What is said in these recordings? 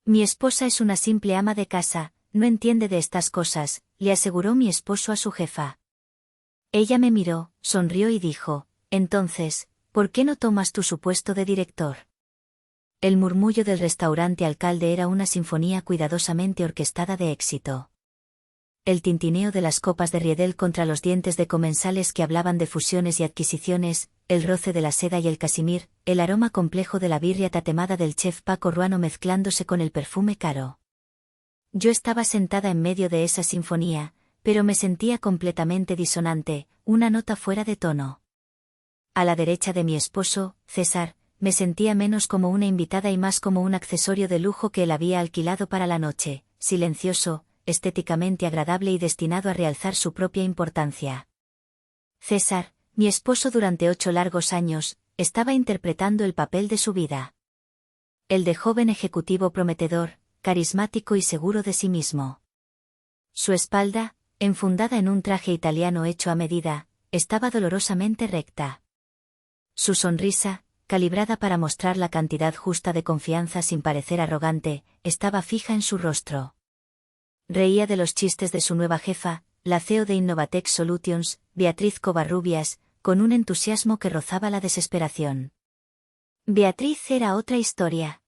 Mi esposa es una simple ama de casa, no entiende de estas cosas, le aseguró mi esposo a su jefa. Ella me miró, sonrió y dijo, entonces, ¿por qué no tomas tú su puesto de director? El murmullo del restaurante Alcalde era una sinfonía cuidadosamente orquestada de éxito. El tintineo de las copas de Riedel contra los dientes de comensales que hablaban de fusiones y adquisiciones, el roce de la seda y el casimir, el aroma complejo de la birria tatemada del chef Paco Ruano mezclándose con el perfume caro. Yo estaba sentada en medio de esa sinfonía, pero me sentía completamente disonante, una nota fuera de tono. A la derecha de mi esposo, César, me sentía menos como una invitada y más como un accesorio de lujo que él había alquilado para la noche, silencioso, estéticamente agradable y destinado a realzar su propia importancia. César, mi esposo durante 8 largos años, estaba interpretando el papel de su vida. El de joven ejecutivo prometedor, carismático y seguro de sí mismo. Su espalda, enfundada en un traje italiano hecho a medida, estaba dolorosamente recta. Su sonrisa, calibrada para mostrar la cantidad justa de confianza sin parecer arrogante, estaba fija en su rostro. Reía de los chistes de su nueva jefa, la CEO de Innovatech Solutions, Beatriz Covarrubias, con un entusiasmo que rozaba la desesperación. Beatriz era otra historia.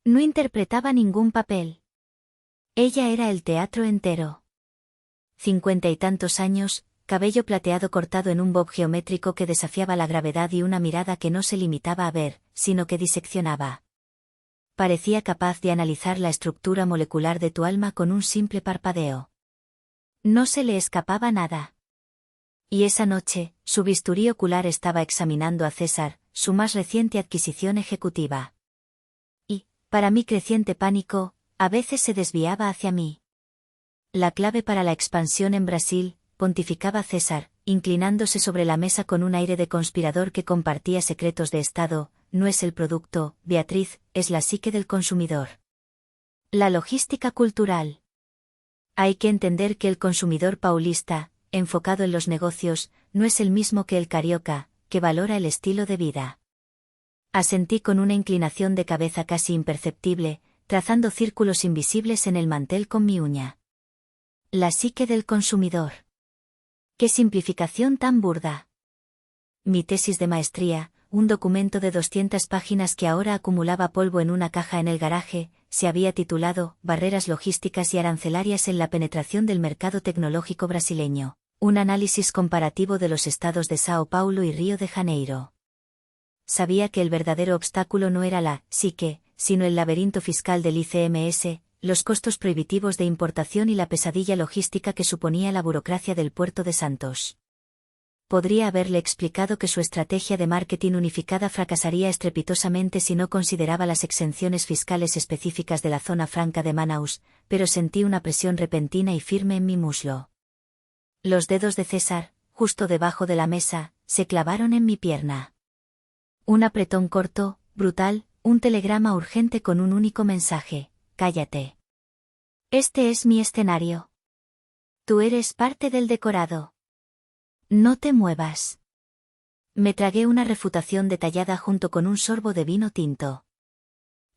No interpretaba ningún papel. Ella era el teatro entero. 50 y tantos años, cabello plateado cortado en un bob geométrico que desafiaba la gravedad y una mirada que no se limitaba a ver, sino que diseccionaba. Parecía capaz de analizar la estructura molecular de tu alma con un simple parpadeo. No se le escapaba nada. Y esa noche, su bisturí ocular estaba examinando a César, su más reciente adquisición ejecutiva. Y, para mi creciente pánico, a veces se desviaba hacia mí. La clave para la expansión en Brasil, pontificaba César, inclinándose sobre la mesa con un aire de conspirador que compartía secretos de Estado, no es el producto, Beatriz, es la psique del consumidor. La logística cultural. Hay que entender que el consumidor paulista, enfocado en los negocios, no es el mismo que el carioca, que valora el estilo de vida. Asentí con una inclinación de cabeza casi imperceptible, trazando círculos invisibles en el mantel con mi uña. La psique del consumidor. ¡Qué simplificación tan burda! Mi tesis de maestría, un documento de 200 páginas que ahora acumulaba polvo en una caja en el garaje, se había titulado Barreras logísticas y arancelarias en la penetración del mercado tecnológico brasileño, un análisis comparativo de los estados de Sao Paulo y Río de Janeiro. Sabía que el verdadero obstáculo no era la psique, sino el laberinto fiscal del ICMS, los costos prohibitivos de importación y la pesadilla logística que suponía la burocracia del puerto de Santos. Podría haberle explicado que su estrategia de marketing unificada fracasaría estrepitosamente si no consideraba las exenciones fiscales específicas de la zona franca de Manaus, pero sentí una presión repentina y firme en mi muslo. Los dedos de César, justo debajo de la mesa, se clavaron en mi pierna. Un apretón corto, brutal, un telegrama urgente con un único mensaje: cállate. Este es mi escenario. Tú eres parte del decorado. No te muevas. Me tragué una refutación detallada junto con un sorbo de vino tinto.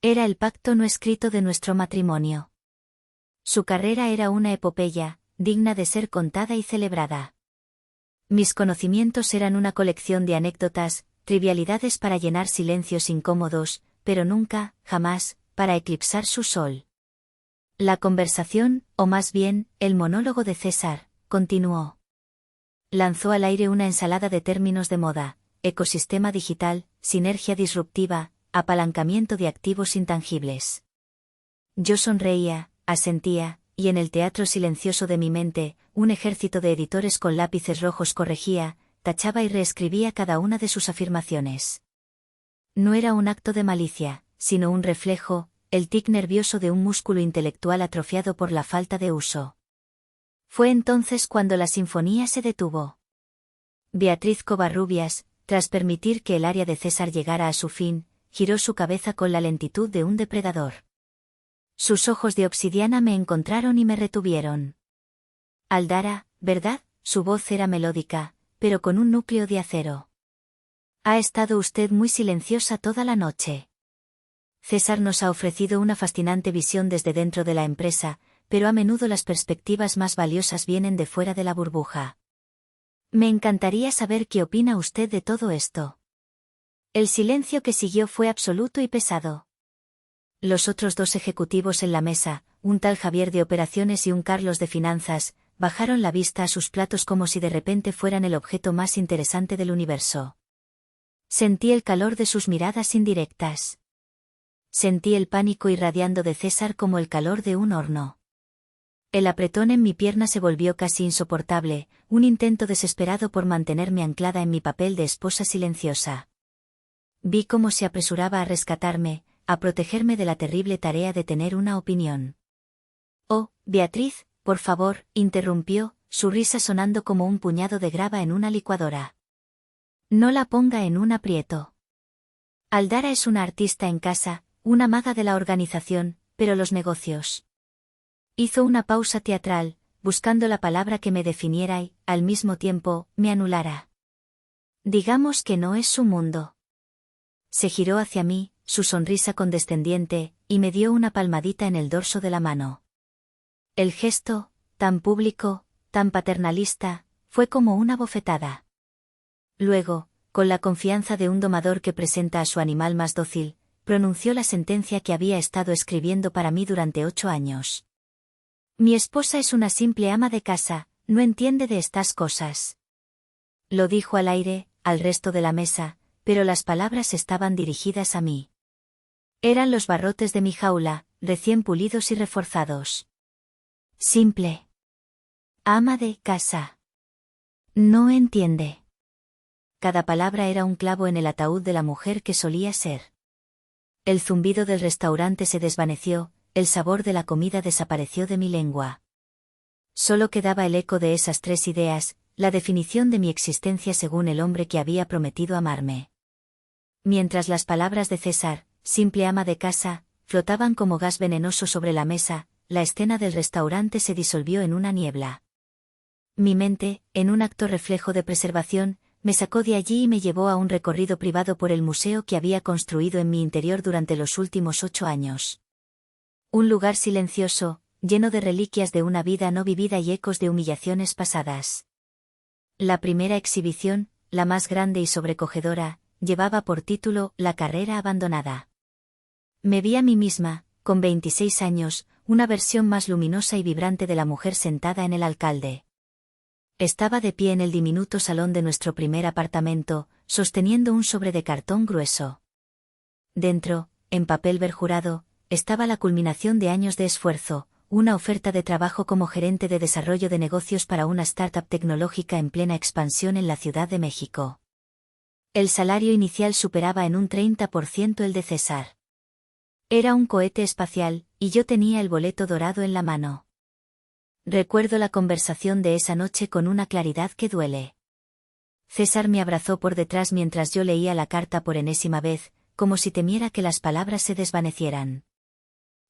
Era el pacto no escrito de nuestro matrimonio. Su carrera era una epopeya, digna de ser contada y celebrada. Mis conocimientos eran una colección de anécdotas, trivialidades para llenar silencios incómodos, pero nunca, jamás, para eclipsar su sol. La conversación, o más bien, el monólogo de César, continuó. Lanzó al aire una ensalada de términos de moda: ecosistema digital, sinergia disruptiva, apalancamiento de activos intangibles. Yo sonreía, asentía, y en el teatro silencioso de mi mente, un ejército de editores con lápices rojos corregía, tachaba y reescribía cada una de sus afirmaciones. No era un acto de malicia, sino un reflejo, el tic nervioso de un músculo intelectual atrofiado por la falta de uso. Fue entonces cuando la sinfonía se detuvo. Beatriz Covarrubias, tras permitir que el área de César llegara a su fin, giró su cabeza con la lentitud de un depredador. Sus ojos de obsidiana me encontraron y me retuvieron. Aldara, ¿verdad? Su voz era melódica, pero con un núcleo de acero. Ha estado usted muy silenciosa toda la noche. César nos ha ofrecido una fascinante visión desde dentro de la empresa, pero a menudo las perspectivas más valiosas vienen de fuera de la burbuja. Me encantaría saber qué opina usted de todo esto. El silencio que siguió fue absoluto y pesado. Los otros dos ejecutivos en la mesa, un tal Javier de operaciones y un Carlos de finanzas, bajaron la vista a sus platos como si de repente fueran el objeto más interesante del universo. Sentí el calor de sus miradas indirectas. Sentí el pánico irradiando de César como el calor de un horno. El apretón en mi pierna se volvió casi insoportable, un intento desesperado por mantenerme anclada en mi papel de esposa silenciosa. Vi cómo se apresuraba a rescatarme, a protegerme de la terrible tarea de tener una opinión. Oh, Beatriz, por favor, interrumpió, su risa sonando como un puñado de grava en una licuadora. No la ponga en un aprieto. Aldara es una artista en casa, una maga de la organización, pero los negocios. Hizo una pausa teatral, buscando la palabra que me definiera y, al mismo tiempo, me anulara. Digamos que no es su mundo. Se giró hacia mí, su sonrisa condescendiente, y me dio una palmadita en el dorso de la mano. El gesto, tan público, tan paternalista, fue como una bofetada. Luego, con la confianza de un domador que presenta a su animal más dócil, pronunció la sentencia que había estado escribiendo para mí durante 8 años. Mi esposa es una simple ama de casa, no entiende de estas cosas. Lo dijo al aire, al resto de la mesa, pero las palabras estaban dirigidas a mí. Eran los barrotes de mi jaula, recién pulidos y reforzados. Simple. Ama de casa. No entiende. Cada palabra era un clavo en el ataúd de la mujer que solía ser. El zumbido del restaurante se desvaneció, el sabor de la comida desapareció de mi lengua. Solo quedaba el eco de esas 3 ideas, la definición de mi existencia según el hombre que había prometido amarme. Mientras las palabras de César, simple ama de casa, flotaban como gas venenoso sobre la mesa, la escena del restaurante se disolvió en una niebla. Mi mente, en un acto reflejo de preservación, me sacó de allí y me llevó a un recorrido privado por el museo que había construido en mi interior durante los últimos 8 años. Un lugar silencioso, lleno de reliquias de una vida no vivida y ecos de humillaciones pasadas. La primera exhibición, la más grande y sobrecogedora, llevaba por título La carrera abandonada. Me vi a mí misma, con 26 años, una versión más luminosa y vibrante de la mujer sentada en el alcalde. Estaba de pie en el diminuto salón de nuestro primer apartamento, sosteniendo un sobre de cartón grueso. Dentro, en papel perjurado, estaba la culminación de años de esfuerzo, una oferta de trabajo como gerente de desarrollo de negocios para una startup tecnológica en plena expansión en la Ciudad de México. El salario inicial superaba en un 30% el de César. Era un cohete espacial, y yo tenía el boleto dorado en la mano. Recuerdo la conversación de esa noche con una claridad que duele. César me abrazó por detrás mientras yo leía la carta por enésima vez, como si temiera que las palabras se desvanecieran.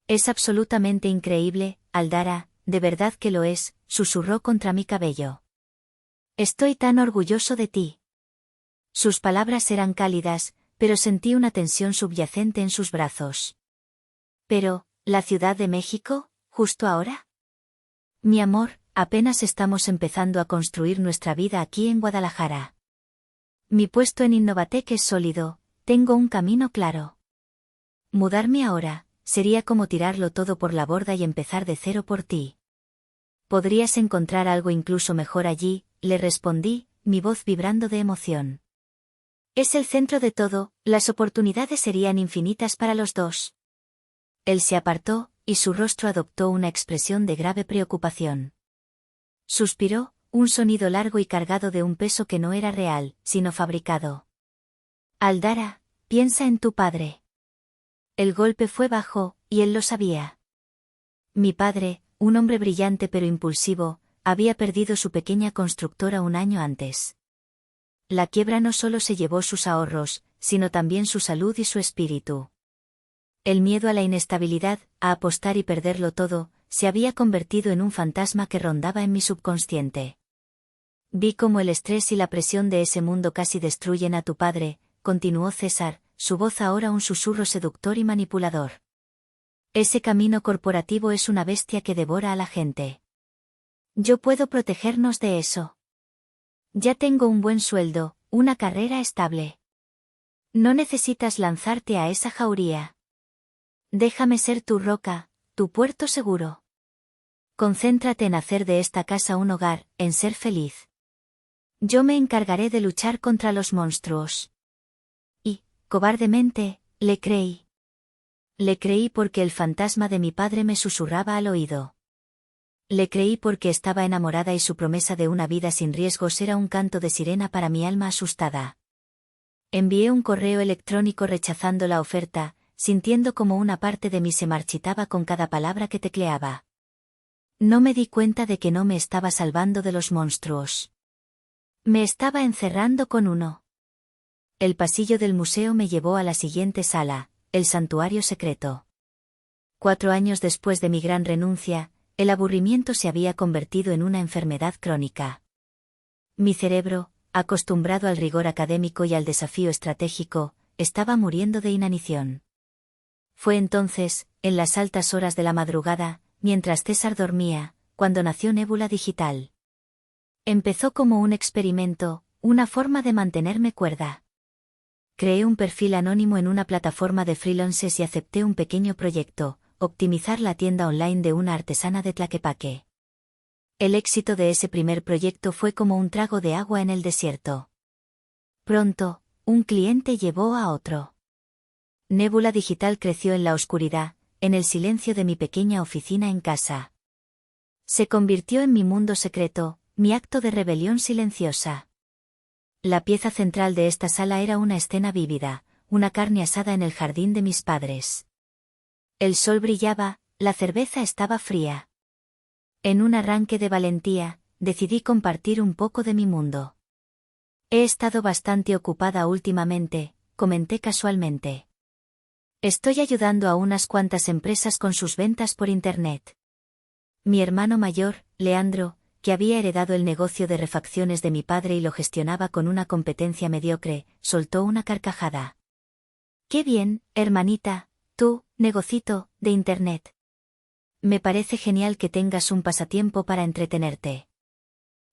Es absolutamente increíble, Aldara, de verdad que lo es, susurró contra mi cabello. Estoy tan orgulloso de ti. Sus palabras eran cálidas, pero sentí una tensión subyacente en sus brazos. Pero, ¿la Ciudad de México, justo ahora? Mi amor, apenas estamos empezando a construir nuestra vida aquí en Guadalajara. Mi puesto en Innovatec es sólido, tengo un camino claro. Mudarme ahora, sería como tirarlo todo por la borda y empezar de cero por ti. Podrías encontrar algo incluso mejor allí, le respondí, mi voz vibrando de emoción. Es el centro de todo, las oportunidades serían infinitas para los dos. Él se apartó, y su rostro adoptó una expresión de grave preocupación. Suspiró, un sonido largo y cargado de un peso que no era real, sino fabricado. Aldara, piensa en tu padre. El golpe fue bajo, y él lo sabía. Mi padre, un hombre brillante pero impulsivo, había perdido su pequeña constructora un año antes. La quiebra no solo se llevó sus ahorros, sino también su salud y su espíritu. El miedo a la inestabilidad, a apostar y perderlo todo, se había convertido en un fantasma que rondaba en mi subconsciente. Vi cómo el estrés y la presión de ese mundo casi destruyen a tu padre, continuó César, su voz ahora un susurro seductor y manipulador. Ese camino corporativo es una bestia que devora a la gente. Yo puedo protegernos de eso. Ya tengo un buen sueldo, una carrera estable. No necesitas lanzarte a esa jauría. Déjame ser tu roca, tu puerto seguro. Concéntrate en hacer de esta casa un hogar, en ser feliz. Yo me encargaré de luchar contra los monstruos. Y, cobardemente, le creí. Le creí porque el fantasma de mi padre me susurraba al oído. Le creí porque estaba enamorada y su promesa de una vida sin riesgos era un canto de sirena para mi alma asustada. Envié un correo electrónico rechazando la oferta, sintiendo como una parte de mí se marchitaba con cada palabra que tecleaba. No me di cuenta de que no me estaba salvando de los monstruos. Me estaba encerrando con uno. El pasillo del museo me llevó a la siguiente sala, el santuario secreto. 4 años después de mi gran renuncia, el aburrimiento se había convertido en una enfermedad crónica. Mi cerebro, acostumbrado al rigor académico y al desafío estratégico, estaba muriendo de inanición. Fue entonces, en las altas horas de la madrugada, mientras César dormía, cuando nació Nébula Digital. Empezó como un experimento, una forma de mantenerme cuerda. Creé un perfil anónimo en una plataforma de freelances y acepté un pequeño proyecto, optimizar la tienda online de una artesana de Tlaquepaque. El éxito de ese primer proyecto fue como un trago de agua en el desierto. Pronto, un cliente llevó a otro. Nébula Digital creció en la oscuridad, en el silencio de mi pequeña oficina en casa. Se convirtió en mi mundo secreto, mi acto de rebelión silenciosa. La pieza central de esta sala era una escena vívida, una carne asada en el jardín de mis padres. El sol brillaba, la cerveza estaba fría. En un arranque de valentía, decidí compartir un poco de mi mundo. He estado bastante ocupada últimamente, comenté casualmente. Estoy ayudando a unas cuantas empresas con sus ventas por Internet. Mi hermano mayor, Leandro, que había heredado el negocio de refacciones de mi padre y lo gestionaba con una competencia mediocre, soltó una carcajada. ¡Qué bien, hermanita, tú, negocito, de Internet! Me parece genial que tengas un pasatiempo para entretenerte.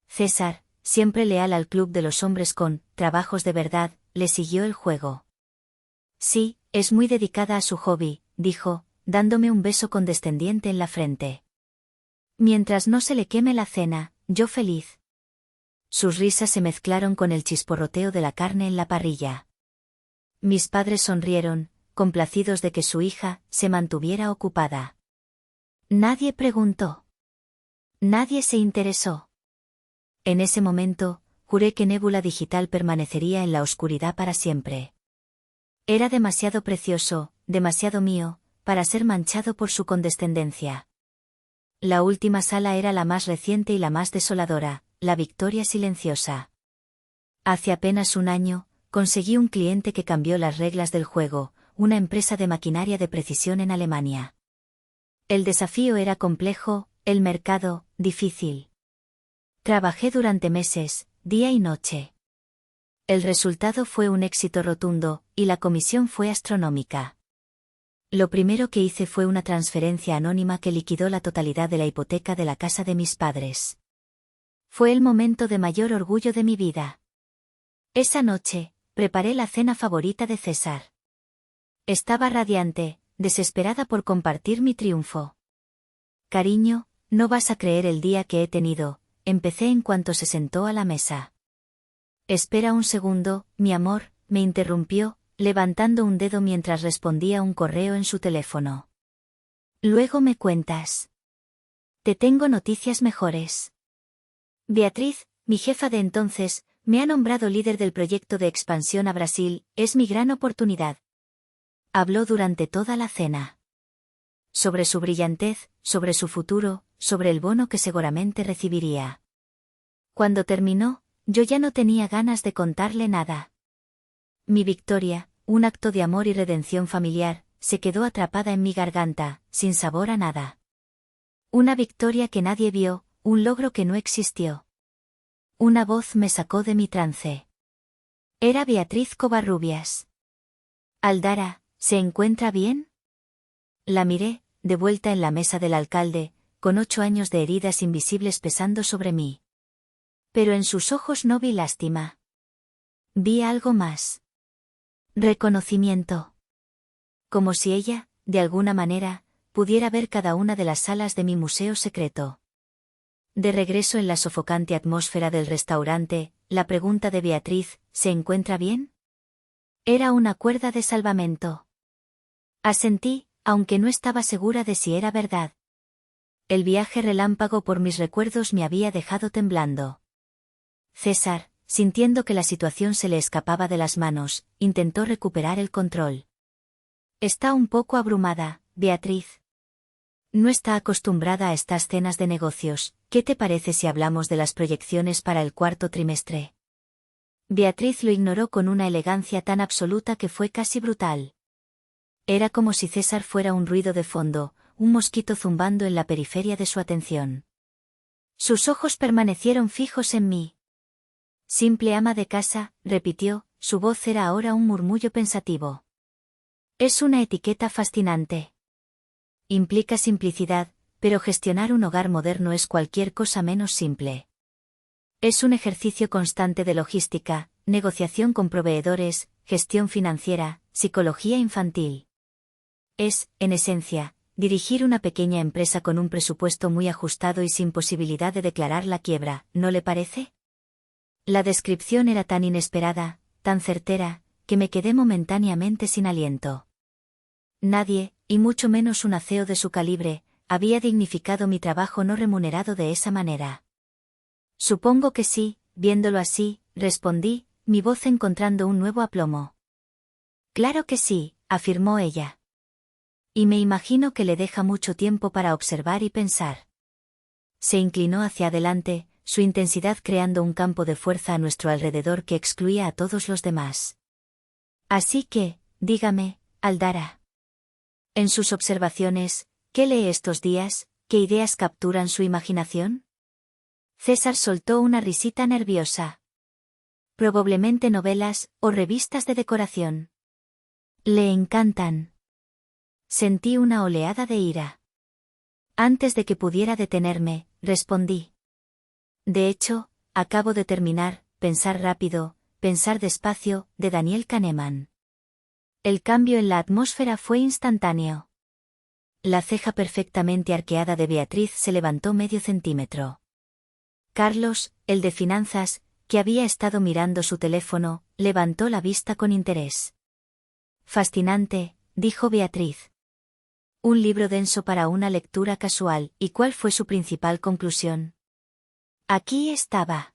César, siempre leal al club de los hombres con trabajos de verdad, le siguió el juego. Sí, es muy dedicada a su hobby, dijo, dándome un beso condescendiente en la frente. Mientras no se le queme la cena, yo feliz. Sus risas se mezclaron con el chisporroteo de la carne en la parrilla. Mis padres sonrieron, complacidos de que su hija se mantuviera ocupada. Nadie preguntó. Nadie se interesó. En ese momento, juré que Nébula Digital permanecería en la oscuridad para siempre. Era demasiado precioso, demasiado mío, para ser manchado por su condescendencia. La última sala era la más reciente y la más desoladora, la Victoria Silenciosa. Hace apenas un año, conseguí un cliente que cambió las reglas del juego, una empresa de maquinaria de precisión en Alemania. El desafío era complejo, el mercado, difícil. Trabajé durante meses, día y noche. El resultado fue un éxito rotundo, y la comisión fue astronómica. Lo primero que hice fue una transferencia anónima que liquidó la totalidad de la hipoteca de la casa de mis padres. Fue el momento de mayor orgullo de mi vida. Esa noche, preparé la cena favorita de César. Estaba radiante, desesperada por compartir mi triunfo. Cariño, no vas a creer el día que he tenido, empecé en cuanto se sentó a la mesa. Espera un segundo, mi amor, me interrumpió, levantando un dedo mientras respondía un correo en su teléfono. Luego me cuentas. Te tengo noticias mejores. Beatriz, mi jefa de entonces, me ha nombrado líder del proyecto de expansión a Brasil, es mi gran oportunidad. Habló durante toda la cena. Sobre su brillantez, sobre su futuro, sobre el bono que seguramente recibiría. Cuando terminó, yo ya no tenía ganas de contarle nada. Mi victoria, un acto de amor y redención familiar, se quedó atrapada en mi garganta, sin sabor a nada. Una victoria que nadie vio, un logro que no existió. Una voz me sacó de mi trance. Era Beatriz Covarrubias. Aldara, ¿se encuentra bien? La miré, de vuelta en la mesa del alcalde, con 8 años de heridas invisibles pesando sobre mí. Pero en sus ojos no vi lástima. Vi algo más. Reconocimiento. Como si ella, de alguna manera, pudiera ver cada una de las salas de mi museo secreto. De regreso en la sofocante atmósfera del restaurante, la pregunta de Beatriz, ¿se encuentra bien? Era una cuerda de salvamento. Asentí, aunque no estaba segura de si era verdad. El viaje relámpago por mis recuerdos me había dejado temblando. César, sintiendo que la situación se le escapaba de las manos, intentó recuperar el control. Está un poco abrumada, Beatriz. No está acostumbrada a estas cenas de negocios. ¿Qué te parece si hablamos de las proyecciones para el 4º trimestre? Beatriz lo ignoró con una elegancia tan absoluta que fue casi brutal. Era como si César fuera un ruido de fondo, un mosquito zumbando en la periferia de su atención. Sus ojos permanecieron fijos en mí. Simple ama de casa, repitió, su voz era ahora un murmullo pensativo. Es una etiqueta fascinante. Implica simplicidad, pero gestionar un hogar moderno es cualquier cosa menos simple. Es un ejercicio constante de logística, negociación con proveedores, gestión financiera, psicología infantil. Es, en esencia, dirigir una pequeña empresa con un presupuesto muy ajustado y sin posibilidad de declarar la quiebra, ¿no le parece? La descripción era tan inesperada, tan certera, que me quedé momentáneamente sin aliento. Nadie, y mucho menos un CEO de su calibre, había dignificado mi trabajo no remunerado de esa manera. Supongo que sí, viéndolo así, respondí, mi voz encontrando un nuevo aplomo. Claro que sí, afirmó ella. Y me imagino que le deja mucho tiempo para observar y pensar. Se inclinó hacia adelante, su intensidad creando un campo de fuerza a nuestro alrededor que excluía a todos los demás. Así que, dígame, Aldara. En sus observaciones, ¿qué lee estos días? ¿Qué ideas capturan su imaginación? César soltó una risita nerviosa. Probablemente novelas, o revistas de decoración. Le encantan. Sentí una oleada de ira. Antes de que pudiera detenerme, respondí. De hecho, acabo de terminar, Pensar rápido, pensar despacio, de Daniel Kahneman. El cambio en la atmósfera fue instantáneo. La ceja perfectamente arqueada de Beatriz se levantó medio centímetro. Carlos, el de finanzas, que había estado mirando su teléfono, levantó la vista con interés. Fascinante, dijo Beatriz. Un libro denso para una lectura casual, ¿y cuál fue su principal conclusión? Aquí estaba.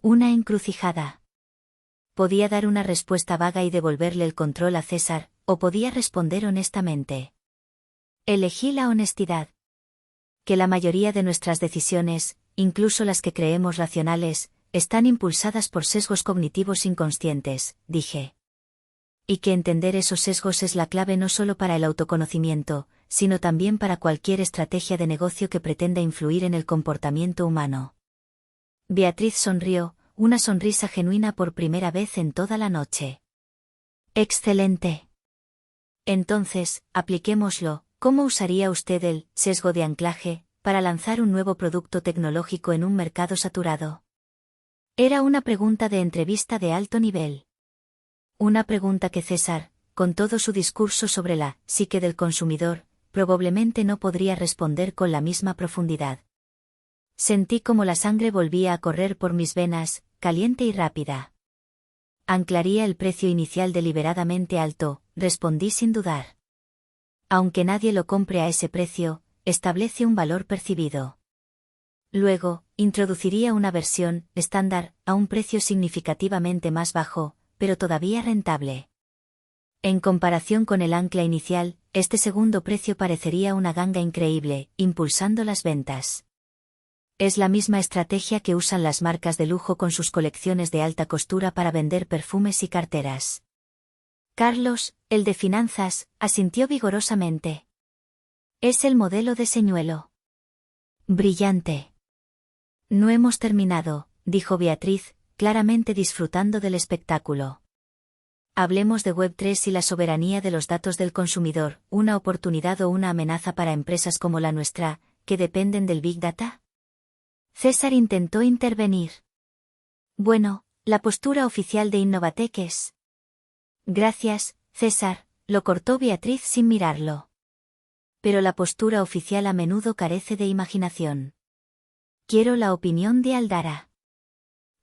Una encrucijada. Podía dar una respuesta vaga y devolverle el control a César, o podía responder honestamente. Elegí la honestidad. Que la mayoría de nuestras decisiones, incluso las que creemos racionales, están impulsadas por sesgos cognitivos inconscientes, dije. Y que entender esos sesgos es la clave no solo para el autoconocimiento, sino también para cualquier estrategia de negocio que pretenda influir en el comportamiento humano. Beatriz sonrió, una sonrisa genuina por primera vez en toda la noche. Excelente. Entonces, apliquémoslo. ¿Cómo usaría usted el sesgo de anclaje para lanzar un nuevo producto tecnológico en un mercado saturado? Era una pregunta de entrevista de alto nivel. Una pregunta que César, con todo su discurso sobre la psique del consumidor, probablemente no podría responder con la misma profundidad. Sentí como la sangre volvía a correr por mis venas, caliente y rápida. Anclaría el precio inicial deliberadamente alto, respondí sin dudar. Aunque nadie lo compre a ese precio, establece un valor percibido. Luego, introduciría una versión estándar a un precio significativamente más bajo, pero todavía rentable. En comparación con el ancla inicial, este segundo precio parecería una ganga increíble, impulsando las ventas. Es la misma estrategia que usan las marcas de lujo con sus colecciones de alta costura para vender perfumes y carteras. Carlos, el de finanzas, asintió vigorosamente. Es el modelo de señuelo. Brillante. No hemos terminado, dijo Beatriz, claramente disfrutando del espectáculo. Hablemos de Web3 y la soberanía de los datos del consumidor, ¿una oportunidad o una amenaza para empresas como la nuestra, que dependen del Big Data? César intentó intervenir. Bueno, la postura oficial de Innovatec es. Gracias, César, lo cortó Beatriz sin mirarlo. Pero la postura oficial a menudo carece de imaginación. Quiero la opinión de Aldara.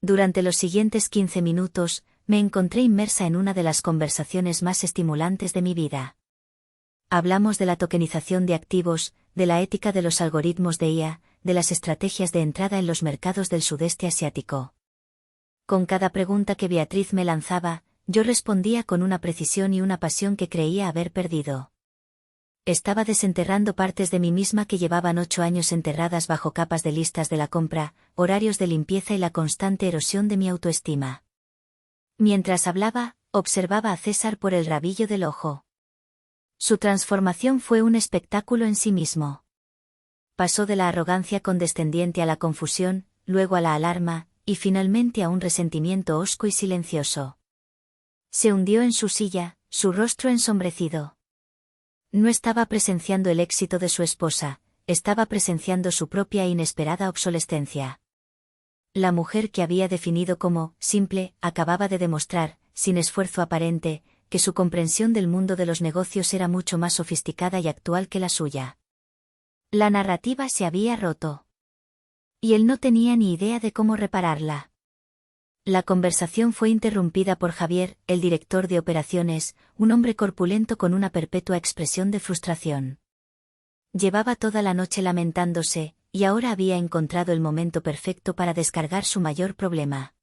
Durante los siguientes 15 minutos, me encontré inmersa en una de las conversaciones más estimulantes de mi vida. Hablamos de la tokenización de activos, de la ética de los algoritmos de IA, de las estrategias de entrada en los mercados del sudeste asiático. Con cada pregunta que Beatriz me lanzaba, yo respondía con una precisión y una pasión que creía haber perdido. Estaba desenterrando partes de mí misma que llevaban 8 años enterradas bajo capas de listas de la compra, horarios de limpieza y la constante erosión de mi autoestima. Mientras hablaba, observaba a César por el rabillo del ojo. Su transformación fue un espectáculo en sí mismo. Pasó de la arrogancia condescendiente a la confusión, luego a la alarma, y finalmente a un resentimiento hosco y silencioso. Se hundió en su silla, su rostro ensombrecido. No estaba presenciando el éxito de su esposa, estaba presenciando su propia e inesperada obsolescencia. La mujer que había definido como simple, acababa de demostrar, sin esfuerzo aparente, que su comprensión del mundo de los negocios era mucho más sofisticada y actual que la suya. La narrativa se había roto. Y él no tenía ni idea de cómo repararla. La conversación fue interrumpida por Javier, el director de operaciones, un hombre corpulento con una perpetua expresión de frustración. Llevaba toda la noche lamentándose, y ahora había encontrado el momento perfecto para descargar su mayor problema.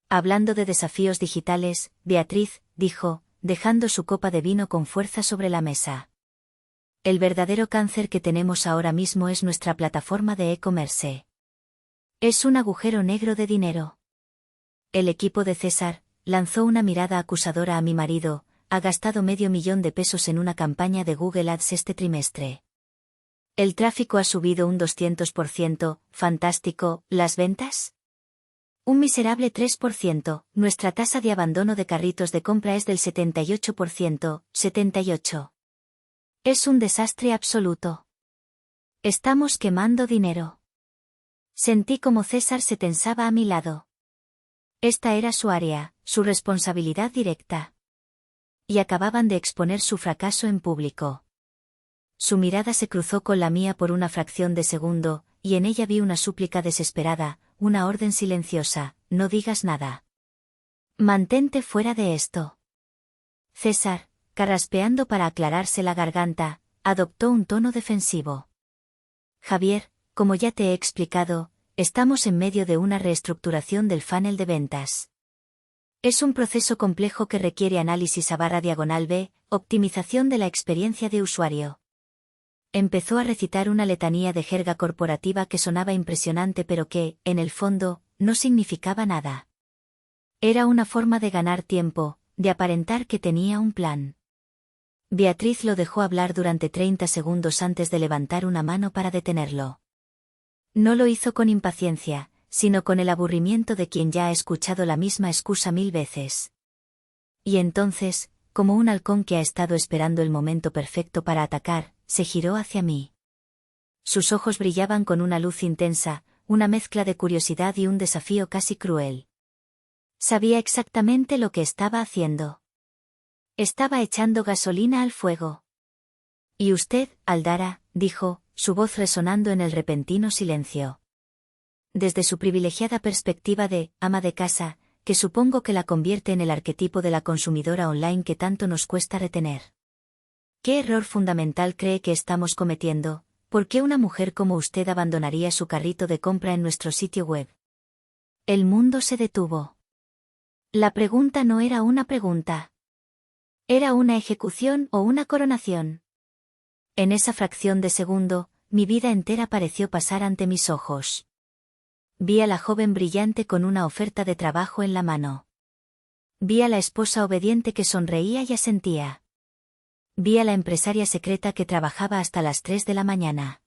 Hablando de desafíos digitales, Beatriz, dijo, dejando su copa de vino con fuerza sobre la mesa. El verdadero cáncer que tenemos ahora mismo es nuestra plataforma de e-commerce. Es un agujero negro de dinero. El equipo de César lanzó una mirada acusadora a mi marido, ha gastado $500,000 en una campaña de Google Ads este trimestre. El tráfico ha subido un 200%, fantástico, ¿las ventas? Un miserable 3%, nuestra tasa de abandono de carritos de compra es del 78%, 78%. Es un desastre absoluto. Estamos quemando dinero. Sentí como César se tensaba a mi lado. Esta era su área, su responsabilidad directa. Y acababan de exponer su fracaso en público. Su mirada se cruzó con la mía por una fracción de segundo, y en ella vi una súplica desesperada, una orden silenciosa, no digas nada. Mantente fuera de esto. César, carraspeando para aclararse la garganta, adoptó un tono defensivo. Javier, como ya te he explicado, estamos en medio de una reestructuración del funnel de ventas. Es un proceso complejo que requiere análisis /B, optimización de la experiencia de usuario. Empezó a recitar una letanía de jerga corporativa que sonaba impresionante pero que, en el fondo, no significaba nada. Era una forma de ganar tiempo, de aparentar que tenía un plan. Beatriz lo dejó hablar durante 30 segundos antes de levantar una mano para detenerlo. No lo hizo con impaciencia, sino con el aburrimiento de quien ya ha escuchado la misma excusa 1000 veces. Y entonces, como un halcón que ha estado esperando el momento perfecto para atacar, se giró hacia mí. Sus ojos brillaban con una luz intensa, una mezcla de curiosidad y un desafío casi cruel. Sabía exactamente lo que estaba haciendo. Estaba echando gasolina al fuego. Y usted, Aldara, dijo, su voz resonando en el repentino silencio. Desde su privilegiada perspectiva de ama de casa, que supongo que la convierte en el arquetipo de la consumidora online que tanto nos cuesta retener. ¿Qué error fundamental cree que estamos cometiendo? ¿Por qué una mujer como usted abandonaría su carrito de compra en nuestro sitio web? El mundo se detuvo. La pregunta no era una pregunta. Era una ejecución o una coronación. En esa fracción de segundo, mi vida entera pareció pasar ante mis ojos. Vi a la joven brillante con una oferta de trabajo en la mano. Vi a la esposa obediente que sonreía y asentía. Vi a la empresaria secreta que trabajaba hasta las 3 de la mañana.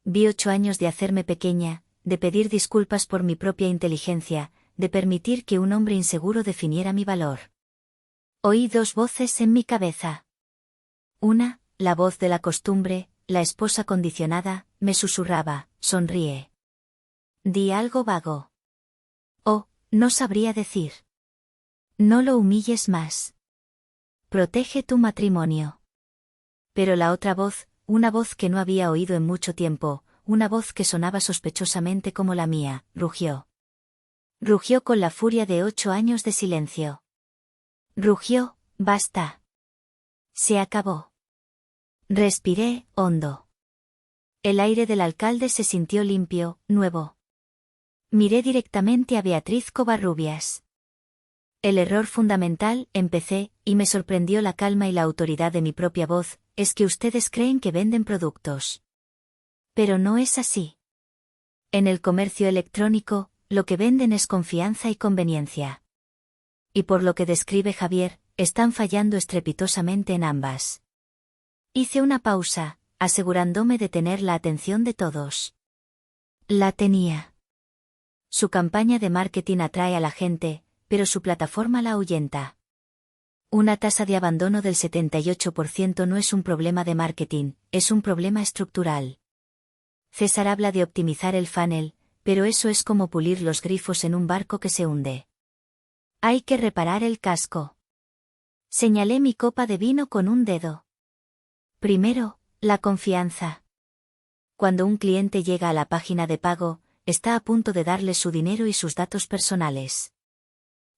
Vi 8 años de hacerme pequeña, de pedir disculpas por mi propia inteligencia, de permitir que un hombre inseguro definiera mi valor. Oí dos voces en mi cabeza. Una, la voz de la costumbre, la esposa condicionada, me susurraba, sonríe. Di algo vago. Oh, no sabría decir. No lo humilles más. Protege tu matrimonio. Pero la otra voz, una voz que no había oído en mucho tiempo, una voz que sonaba sospechosamente como la mía, rugió. Rugió con la furia de 8 años de silencio. Rugió, basta. Se acabó. Respiré, hondo. El aire del alcalde se sintió limpio, nuevo. Miré directamente a Beatriz Covarrubias. El error fundamental, empecé, y me sorprendió la calma y la autoridad de mi propia voz, es que ustedes creen que venden productos. Pero no es así. En el comercio electrónico, lo que venden es confianza y conveniencia. Y por lo que describe Javier, están fallando estrepitosamente en ambas. Hice una pausa, asegurándome de tener la atención de todos. La tenía. Su campaña de marketing atrae a la gente, pero su plataforma la ahuyenta. Una tasa de abandono del 78% no es un problema de marketing, es un problema estructural. César habla de optimizar el funnel, pero eso es como pulir los grifos en un barco que se hunde. Hay que reparar el casco. Señalé mi copa de vino con un dedo. Primero, la confianza. Cuando un cliente llega a la página de pago, está a punto de darle su dinero y sus datos personales.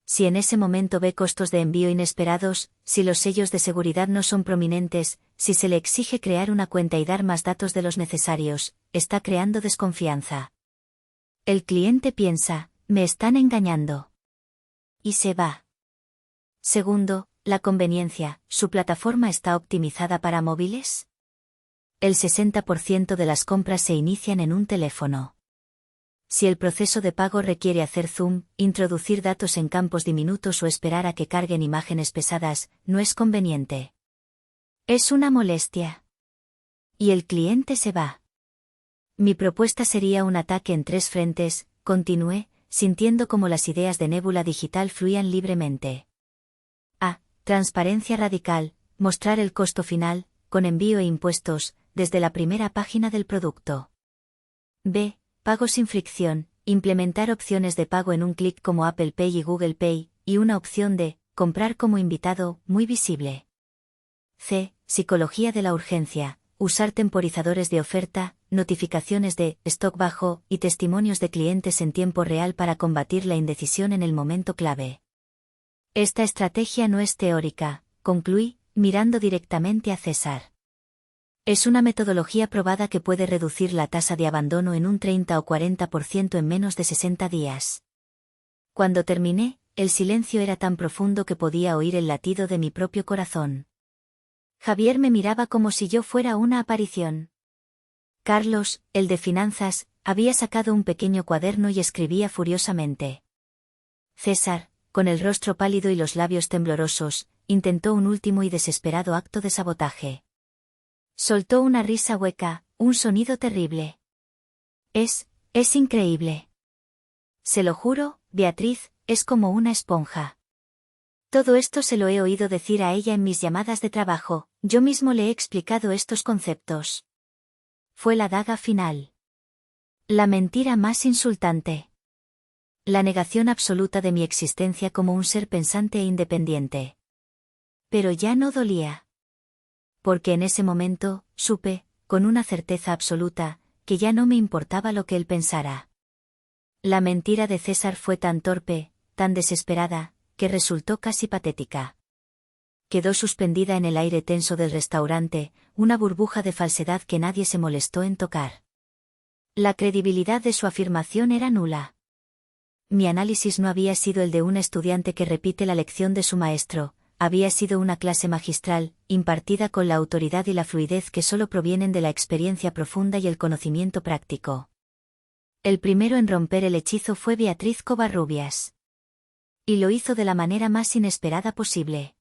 Si en ese momento ve costos de envío inesperados, si los sellos de seguridad no son prominentes, si se le exige crear una cuenta y dar más datos de los necesarios, está creando desconfianza. El cliente piensa, me están engañando. Y se va. Segundo, la conveniencia, ¿su plataforma está optimizada para móviles? El 60% de las compras se inician en un teléfono. Si el proceso de pago requiere hacer zoom, introducir datos en campos diminutos o esperar a que carguen imágenes pesadas, no es conveniente. Es una molestia. Y el cliente se va. Mi propuesta sería un ataque en 3 frentes, continué, sintiendo como las ideas de Nébula Digital fluían libremente. A. Transparencia radical, mostrar el costo final, con envío e impuestos, desde la primera página del producto. B. Pago sin fricción, implementar opciones de pago en un clic como Apple Pay y Google Pay, y una opción de comprar como invitado, muy visible. C. Psicología de la urgencia, usar temporizadores de oferta, notificaciones de stock bajo y testimonios de clientes en tiempo real para combatir la indecisión en el momento clave. Esta estrategia no es teórica, concluí, mirando directamente a César. Es una metodología probada que puede reducir la tasa de abandono en un 30 o 40% en menos de 60 días. Cuando terminé, el silencio era tan profundo que podía oír el latido de mi propio corazón. Javier me miraba como si yo fuera una aparición. Carlos, el de finanzas, había sacado un pequeño cuaderno y escribía furiosamente. César, con el rostro pálido y los labios temblorosos, intentó un último y desesperado acto de sabotaje. Soltó una risa hueca, un sonido terrible. Es increíble. Se lo juro, Beatriz, es como una esponja. Todo esto se lo he oído decir a ella en mis llamadas de trabajo, yo mismo le he explicado estos conceptos. Fue la daga final. La mentira más insultante. La negación absoluta de mi existencia como un ser pensante e independiente. Pero ya no dolía. Porque en ese momento, supe, con una certeza absoluta, que ya no me importaba lo que él pensara. La mentira de César fue tan torpe, tan desesperada, que resultó casi patética. Quedó suspendida en el aire tenso del restaurante, una burbuja de falsedad que nadie se molestó en tocar. La credibilidad de su afirmación era nula. Mi análisis no había sido el de un estudiante que repite la lección de su maestro, había sido una clase magistral, impartida con la autoridad y la fluidez que solo provienen de la experiencia profunda y el conocimiento práctico. El primero en romper el hechizo fue Beatriz Covarrubias. Y lo hizo de la manera más inesperada posible.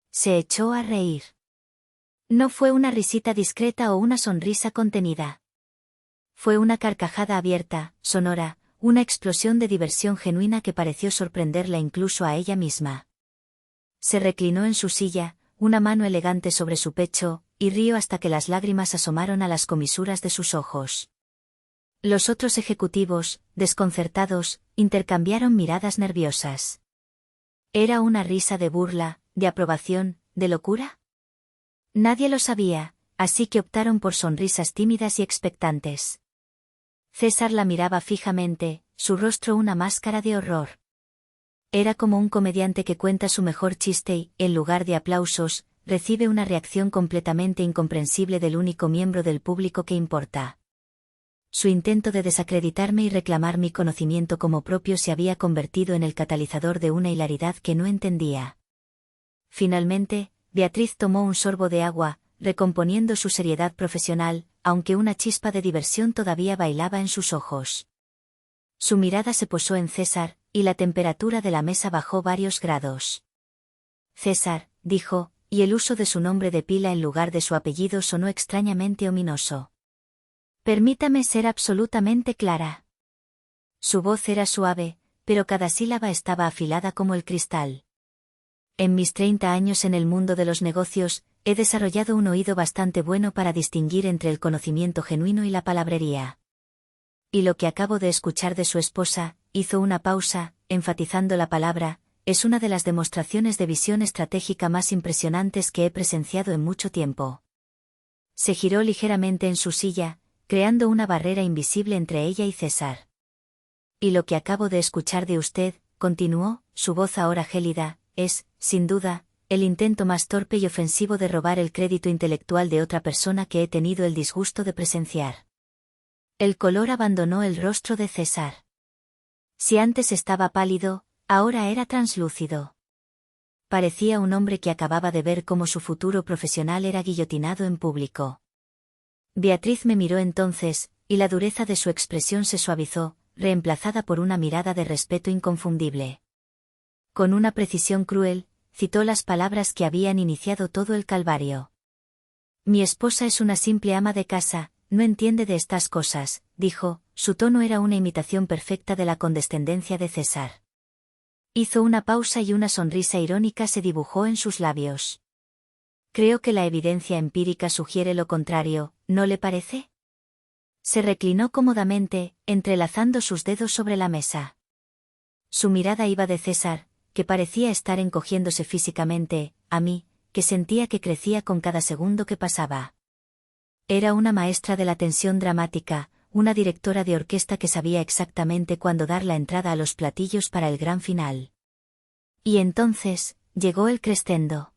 Se echó a reír. No fue una risita discreta o una sonrisa contenida. Fue una carcajada abierta, sonora, una explosión de diversión genuina que pareció sorprenderla incluso a ella misma. Se reclinó en su silla, una mano elegante sobre su pecho, y rió hasta que las lágrimas asomaron a las comisuras de sus ojos. Los otros ejecutivos, desconcertados, intercambiaron miradas nerviosas. ¿Era una risa de burla, de aprobación, de locura? Nadie lo sabía, así que optaron por sonrisas tímidas y expectantes. César la miraba fijamente, su rostro una máscara de horror. Era como un comediante que cuenta su mejor chiste y, en lugar de aplausos, recibe una reacción completamente incomprensible del único miembro del público que importa. Su intento de desacreditarme y reclamar mi conocimiento como propio se había convertido en el catalizador de una hilaridad que no entendía. Finalmente, Beatriz tomó un sorbo de agua, recomponiendo su seriedad profesional, aunque una chispa de diversión todavía bailaba en sus ojos. Su mirada se posó en César, y la temperatura de la mesa bajó varios grados. César, dijo, y el uso de su nombre de pila en lugar de su apellido sonó extrañamente ominoso. Permítame ser absolutamente clara. Su voz era suave, pero cada sílaba estaba afilada como el cristal. En mis 30 años en el mundo de los negocios, he desarrollado un oído bastante bueno para distinguir entre el conocimiento genuino y la palabrería. Y lo que acabo de escuchar de su esposa, hizo una pausa, enfatizando la palabra, es una de las demostraciones de visión estratégica más impresionantes que he presenciado en mucho tiempo. Se giró ligeramente en su silla, creando una barrera invisible entre ella y César. Y lo que acabo de escuchar de usted, continuó, su voz ahora gélida, es, sin duda, el intento más torpe y ofensivo de robar el crédito intelectual de otra persona que he tenido el disgusto de presenciar. El color abandonó el rostro de César. Si antes estaba pálido, ahora era translúcido. Parecía un hombre que acababa de ver cómo su futuro profesional era guillotinado en público. Beatriz me miró entonces, y la dureza de su expresión se suavizó, reemplazada por una mirada de respeto inconfundible. Con una precisión cruel, citó las palabras que habían iniciado todo el calvario. Mi esposa es una simple ama de casa, no entiende de estas cosas, dijo, su tono era una imitación perfecta de la condescendencia de César. Hizo una pausa y una sonrisa irónica se dibujó en sus labios. Creo que la evidencia empírica sugiere lo contrario, ¿no le parece? Se reclinó cómodamente, entrelazando sus dedos sobre la mesa. Su mirada iba de César, que parecía estar encogiéndose físicamente, a mí, que sentía que crecía con cada segundo que pasaba. Era una maestra de la tensión dramática, una directora de orquesta que sabía exactamente cuándo dar la entrada a los platillos para el gran final. Y entonces, llegó el crescendo.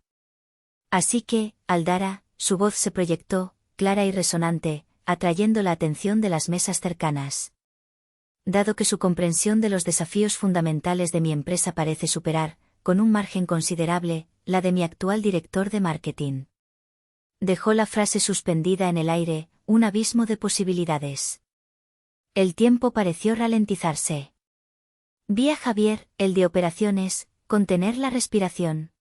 Así que, Aldara, su voz se proyectó, clara y resonante, atrayendo la atención de las mesas cercanas. Dado que su comprensión de los desafíos fundamentales de mi empresa parece superar, con un margen considerable, la de mi actual director de marketing. Dejó la frase suspendida en el aire, un abismo de posibilidades. El tiempo pareció ralentizarse. Vi a Javier, el de operaciones, contener la respiración.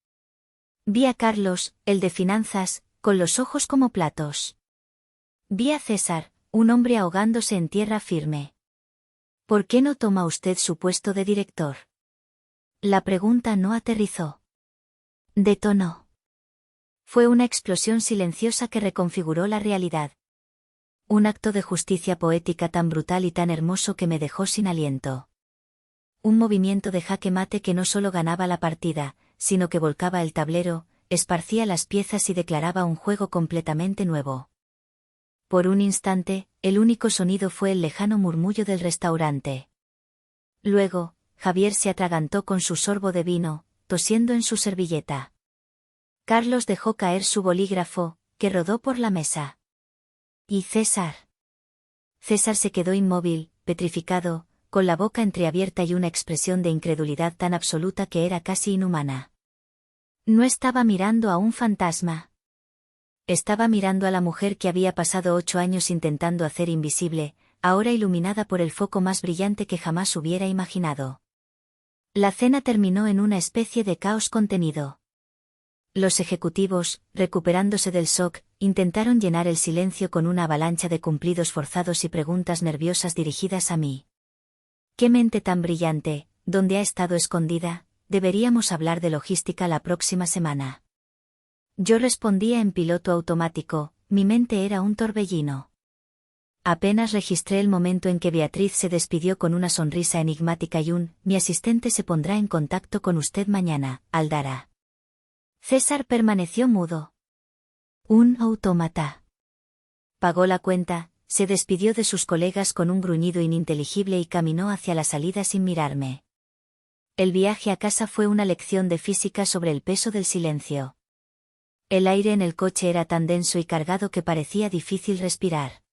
Vi a Carlos, el de finanzas, con los ojos como platos. Vi a César, un hombre ahogándose en tierra firme. ¿Por qué no toma usted su puesto de director? La pregunta no aterrizó. Detonó. Fue una explosión silenciosa que reconfiguró la realidad. Un acto de justicia poética tan brutal y tan hermoso que me dejó sin aliento. Un movimiento de jaque mate que no solo ganaba la partida, sino que volcaba el tablero, esparcía las piezas y declaraba un juego completamente nuevo. Por un instante, el único sonido fue el lejano murmullo del restaurante. Luego, Javier se atragantó con su sorbo de vino, tosiendo en su servilleta. Carlos dejó caer su bolígrafo, que rodó por la mesa. ¿Y César? César se quedó inmóvil, petrificado, con la boca entreabierta y una expresión de incredulidad tan absoluta que era casi inhumana. No estaba mirando a un fantasma. Estaba mirando a la mujer que había pasado 8 años intentando hacer invisible, ahora iluminada por el foco más brillante que jamás hubiera imaginado. La cena terminó en una especie de caos contenido. Los ejecutivos, recuperándose del shock, intentaron llenar el silencio con una avalancha de cumplidos forzados y preguntas nerviosas dirigidas a mí. ¿Qué mente tan brillante? ¿Dónde ha estado escondida? deberíamos hablar de logística la próxima semana. Yo respondía en piloto automático, mi mente era un torbellino. Apenas registré el momento en que Beatriz se despidió con una sonrisa enigmática y mi asistente se pondrá en contacto con usted mañana, Aldara. César permaneció mudo. Un autómata. Pagó la cuenta, se despidió de sus colegas con un gruñido ininteligible y caminó hacia la salida sin mirarme. El viaje a casa fue una lección de física sobre el peso del silencio. El aire en el coche era tan denso y cargado que parecía difícil respirar.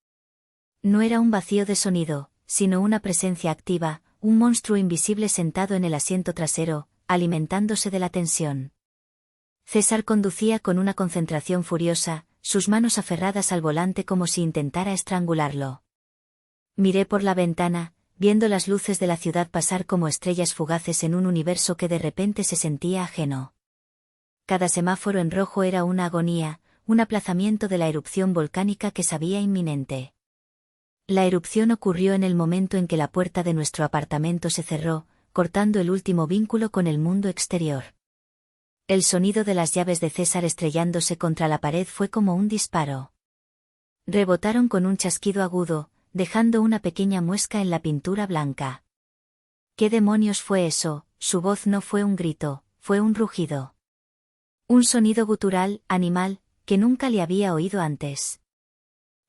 No era un vacío de sonido, sino una presencia activa, un monstruo invisible sentado en el asiento trasero, alimentándose de la tensión. César conducía con una concentración furiosa, sus manos aferradas al volante como si intentara estrangularlo. Miré por la ventana, viendo las luces de la ciudad pasar como estrellas fugaces en un universo que de repente se sentía ajeno. Cada semáforo en rojo era una agonía, un aplazamiento de la erupción volcánica que sabía inminente. La erupción ocurrió en el momento en que la puerta de nuestro apartamento se cerró, cortando el último vínculo con el mundo exterior. El sonido de las llaves de César estrellándose contra la pared fue como un disparo. Rebotaron con un chasquido agudo, dejando una pequeña muesca en la pintura blanca. ¿Qué demonios fue eso? Su voz no fue un grito, fue un rugido. Un sonido gutural, animal, que nunca le había oído antes.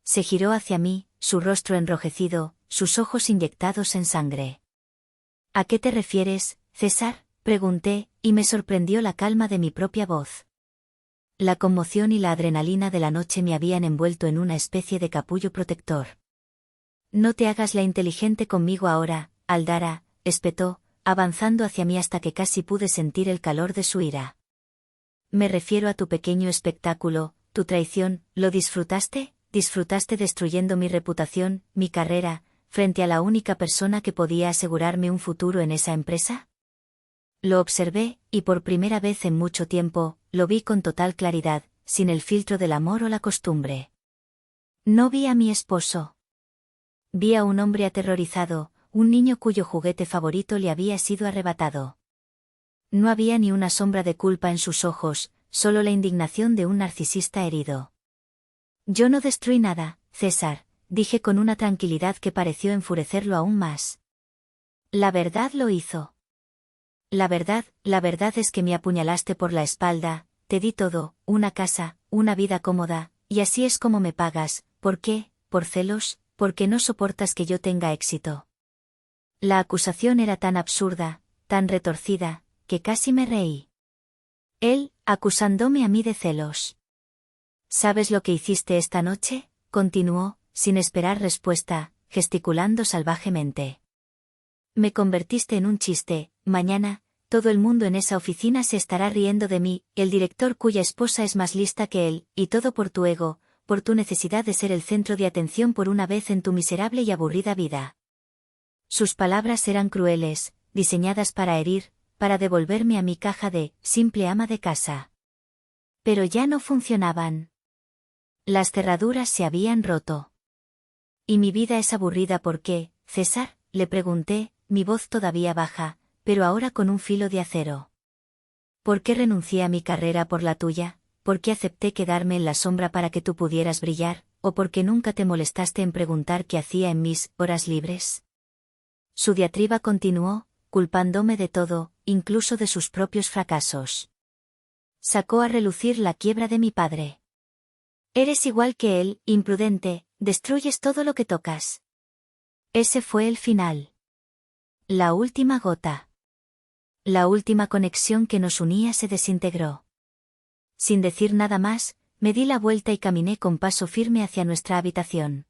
Se giró hacia mí, su rostro enrojecido, sus ojos inyectados en sangre. ¿A qué te refieres, César?, pregunté, y me sorprendió la calma de mi propia voz. La conmoción y la adrenalina de la noche me habían envuelto en una especie de capullo protector. No te hagas la inteligente conmigo ahora, Aldara, espetó, avanzando hacia mí hasta que casi pude sentir el calor de su ira. Me refiero a tu pequeño espectáculo, tu traición, ¿lo disfrutaste? ¿Disfrutaste destruyendo mi reputación, mi carrera, frente a la única persona que podía asegurarme un futuro en esa empresa? Lo observé, y por primera vez en mucho tiempo, lo vi con total claridad, sin el filtro del amor o la costumbre. No vi a mi esposo. Vi a un hombre aterrorizado, un niño cuyo juguete favorito le había sido arrebatado. No había ni una sombra de culpa en sus ojos, solo la indignación de un narcisista herido. Yo no destruí nada, César, dije con una tranquilidad que pareció enfurecerlo aún más. La verdad lo hizo. La verdad es que me apuñalaste por la espalda, te di todo, una casa, una vida cómoda, y así es como me pagas. ¿Por qué? ¿Por celos? ¿Porque no soportas que yo tenga éxito? La acusación era tan absurda, tan retorcida, que casi me reí. Él, acusándome a mí de celos. ¿Sabes lo que hiciste esta noche?, continuó, sin esperar respuesta, gesticulando salvajemente. Me convertiste en un chiste. Mañana, todo el mundo en esa oficina se estará riendo de mí, el director cuya esposa es más lista que él, y todo por tu ego, por tu necesidad de ser el centro de atención por una vez en tu miserable y aburrida vida. Sus palabras eran crueles, diseñadas para herir, para devolverme a mi caja de simple ama de casa. Pero ya no funcionaban. Las cerraduras se habían roto. ¿Y mi vida es aburrida por qué, César?, le pregunté, mi voz todavía baja, pero ahora con un filo de acero. ¿Por qué renuncié a mi carrera por la tuya? ¿Por qué acepté quedarme en la sombra para que tú pudieras brillar? ¿O por qué nunca te molestaste en preguntar qué hacía en mis horas libres? Su diatriba continuó, culpándome de todo, incluso de sus propios fracasos. Sacó a relucir la quiebra de mi padre. Eres igual que él, imprudente, destruyes todo lo que tocas. Ese fue el final. La última gota. La última conexión que nos unía se desintegró. Sin decir nada más, me di la vuelta y caminé con paso firme hacia nuestra habitación.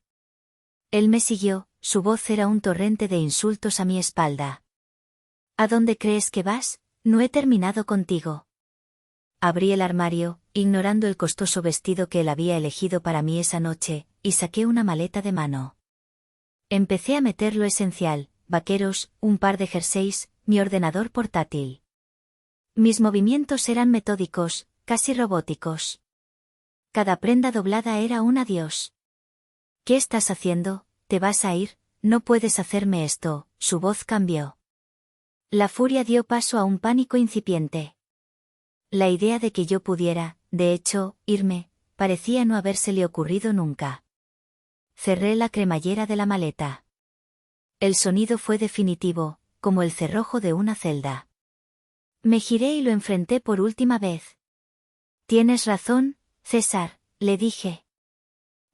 Él me siguió, su voz era un torrente de insultos a mi espalda. ¿A dónde crees que vas? No he terminado contigo. Abrí el armario, ignorando el costoso vestido que él había elegido para mí esa noche, y saqué una maleta de mano. Empecé a meter lo esencial, vaqueros, un par de jerseys, mi ordenador portátil. Mis movimientos eran metódicos, casi robóticos. Cada prenda doblada era un adiós. ¿Qué estás haciendo? ¿Te vas a ir? No puedes hacerme esto. Su voz cambió. La furia dio paso a un pánico incipiente. La idea de que yo pudiera, de hecho, irme, parecía no habérsele ocurrido nunca. Cerré la cremallera de la maleta. El sonido fue definitivo, como el cerrojo de una celda. Me giré y lo enfrenté por última vez. Tienes razón, César, le dije.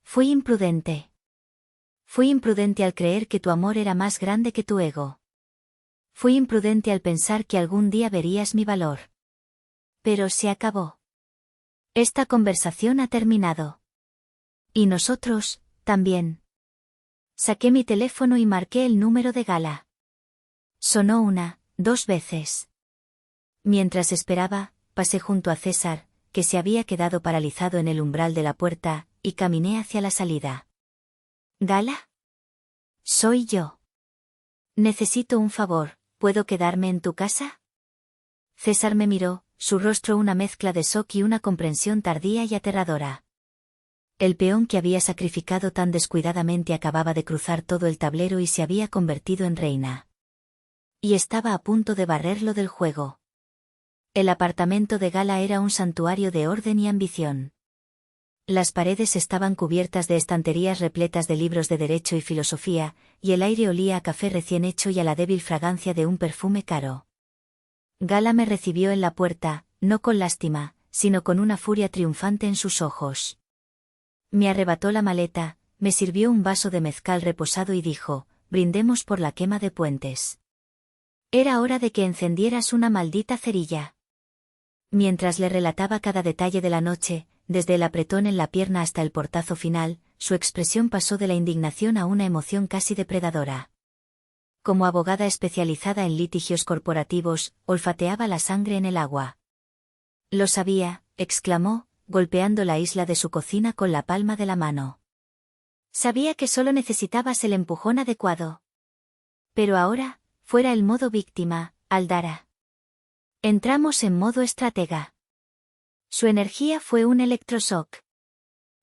Fui imprudente. Fui imprudente al creer que tu amor era más grande que tu ego. Fui imprudente al pensar que algún día verías mi valor. Pero se acabó. Esta conversación ha terminado. Y nosotros, también. Saqué mi teléfono y marqué el número de Gala. Sonó 1, 2 veces. Mientras esperaba, pasé junto a César, que se había quedado paralizado en el umbral de la puerta, y caminé hacia la salida. ¿Gala? Soy yo. Necesito un favor, ¿puedo quedarme en tu casa? César me miró, su rostro una mezcla de shock y una comprensión tardía y aterradora. El peón que había sacrificado tan descuidadamente acababa de cruzar todo el tablero y se había convertido en reina. Y estaba a punto de barrerlo del juego. El apartamento de Gala era un santuario de orden y ambición. Las paredes estaban cubiertas de estanterías repletas de libros de derecho y filosofía, y el aire olía a café recién hecho y a la débil fragancia de un perfume caro. Gala me recibió en la puerta, no con lástima, sino con una furia triunfante en sus ojos. Me arrebató la maleta, me sirvió un vaso de mezcal reposado y dijo, brindemos por la quema de puentes. Era hora de que encendieras una maldita cerilla. Mientras le relataba cada detalle de la noche, desde el apretón en la pierna hasta el portazo final, su expresión pasó de la indignación a una emoción casi depredadora. Como abogada especializada en litigios corporativos, olfateaba la sangre en el agua. Lo sabía, exclamó, golpeando la isla de su cocina con la palma de la mano. Sabía que solo necesitabas el empujón adecuado. Pero ahora, fuera el modo víctima, Aldara. Entramos en modo estratega. Su energía fue un electroshock.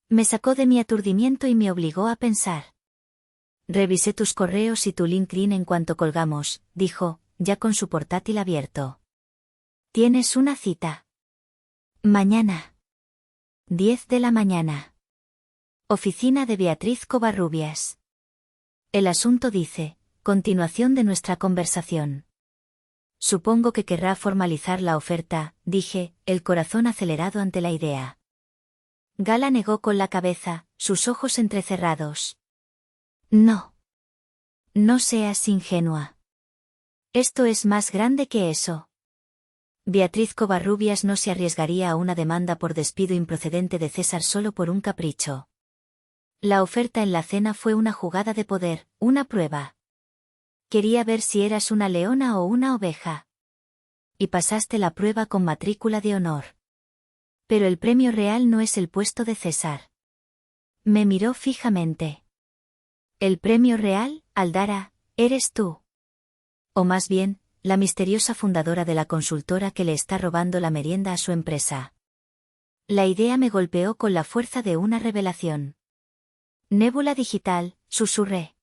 Me sacó de mi aturdimiento y me obligó a pensar. Revisé tus correos y tu LinkedIn en cuanto colgamos, dijo, ya con su portátil abierto. Tienes una cita. Mañana. 10 de la mañana. Oficina de Beatriz Covarrubias. El asunto dice, continuación de nuestra conversación. Supongo que querrá formalizar la oferta, dije, el corazón acelerado ante la idea. Gala negó con la cabeza, sus ojos entrecerrados. No. No seas ingenua. Esto es más grande que eso. Beatriz Covarrubias no se arriesgaría a una demanda por despido improcedente de César solo por un capricho. La oferta en la cena fue una jugada de poder, una prueba. Quería ver si eras una leona o una oveja. Y pasaste la prueba con matrícula de honor. Pero el premio real no es el puesto de César. Me miró fijamente. El premio real, Aldara, eres tú. O más bien, la misteriosa fundadora de la consultora que le está robando la merienda a su empresa. La idea me golpeó con la fuerza de una revelación. Nébula digital, susurré.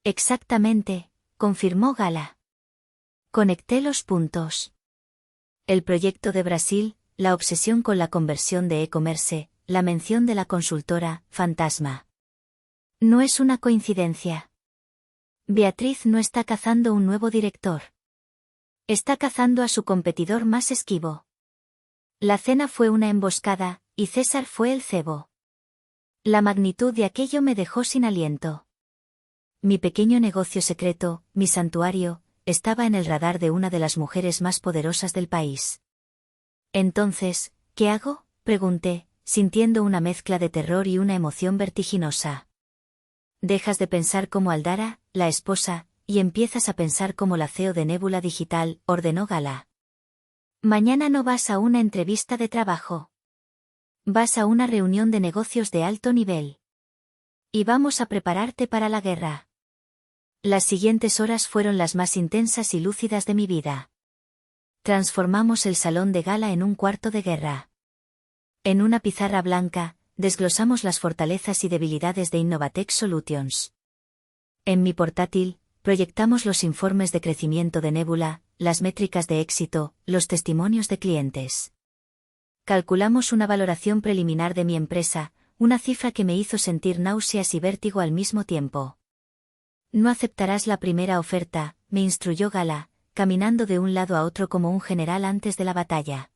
Exactamente, confirmó Gala. Conecté los puntos. El proyecto de Brasil, la obsesión con la conversión de e-commerce, la mención de la consultora, fantasma. No es una coincidencia. Beatriz no está cazando un nuevo director. Está cazando a su competidor más esquivo. La cena fue una emboscada, y César fue el cebo. La magnitud de aquello me dejó sin aliento. Mi pequeño negocio secreto, mi santuario, estaba en el radar de una de las mujeres más poderosas del país. Entonces, ¿qué hago?, pregunté, sintiendo una mezcla de terror y una emoción vertiginosa. Dejas de pensar como Aldara, la esposa, y empiezas a pensar como la CEO de Nébula Digital, ordenó Gala. Mañana no vas a una entrevista de trabajo. Vas a una reunión de negocios de alto nivel. Y vamos a prepararte para la guerra. Las siguientes horas fueron las más intensas y lúcidas de mi vida. Transformamos el salón de Gala en un cuarto de guerra. En una pizarra blanca, desglosamos las fortalezas y debilidades de Innovatech Solutions. En mi portátil, proyectamos los informes de crecimiento de Nebula, las métricas de éxito, los testimonios de clientes. Calculamos una valoración preliminar de mi empresa, una cifra que me hizo sentir náuseas y vértigo al mismo tiempo. No aceptarás la primera oferta, me instruyó Gala, caminando de un lado a otro como un general antes de la batalla.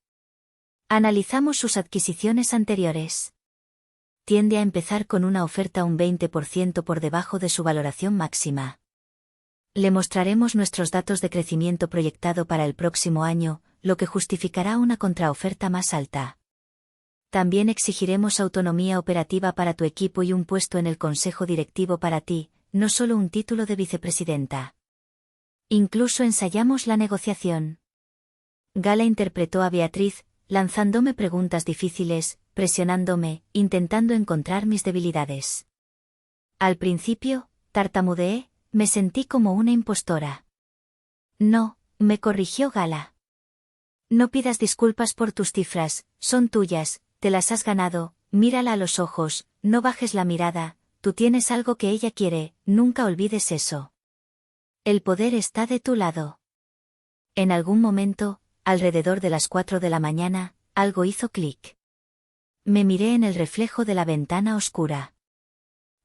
Analizamos sus adquisiciones anteriores. Tiende a empezar con una oferta un 20% por debajo de su valoración máxima. Le mostraremos nuestros datos de crecimiento proyectado para el próximo año, lo que justificará una contraoferta más alta. También exigiremos autonomía operativa para tu equipo y un puesto en el consejo directivo para ti, no solo un título de vicepresidenta. Incluso ensayamos la negociación. Gala interpretó a Beatriz, lanzándome preguntas difíciles, presionándome, intentando encontrar mis debilidades. Al principio, tartamudeé, me sentí como una impostora. No, me corrigió Gala. No pidas disculpas por tus cifras, son tuyas, te las has ganado, mírala a los ojos, no bajes la mirada, tú tienes algo que ella quiere, nunca olvides eso. El poder está de tu lado. En algún momento, alrededor de las 4 de la mañana, algo hizo clic. Me miré en el reflejo de la ventana oscura.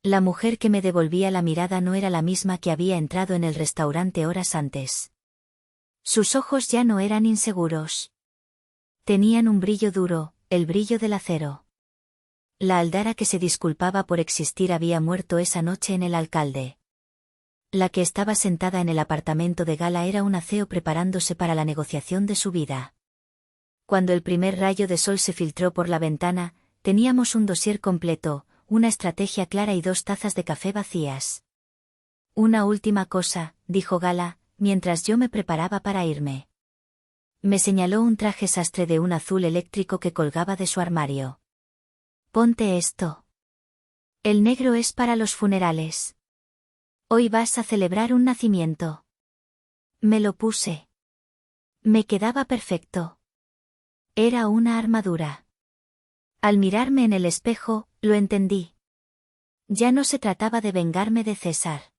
La mujer que me devolvía la mirada no era la misma que había entrado en el restaurante horas antes. Sus ojos ya no eran inseguros. Tenían un brillo duro, el brillo del acero. La Aldara que se disculpaba por existir había muerto esa noche en el alcalde. La que estaba sentada en el apartamento de Gala era un CEO preparándose para la negociación de su vida. Cuando el primer rayo de sol se filtró por la ventana, teníamos un dossier completo, una estrategia clara y 2 tazas de café vacías. Una última cosa, dijo Gala, mientras yo me preparaba para irme. Me señaló un traje sastre de un azul eléctrico que colgaba de su armario. Ponte esto. El negro es para los funerales. Hoy vas a celebrar un nacimiento. Me lo puse. Me quedaba perfecto. Era una armadura. Al mirarme en el espejo, lo entendí. Ya no se trataba de vengarme de César.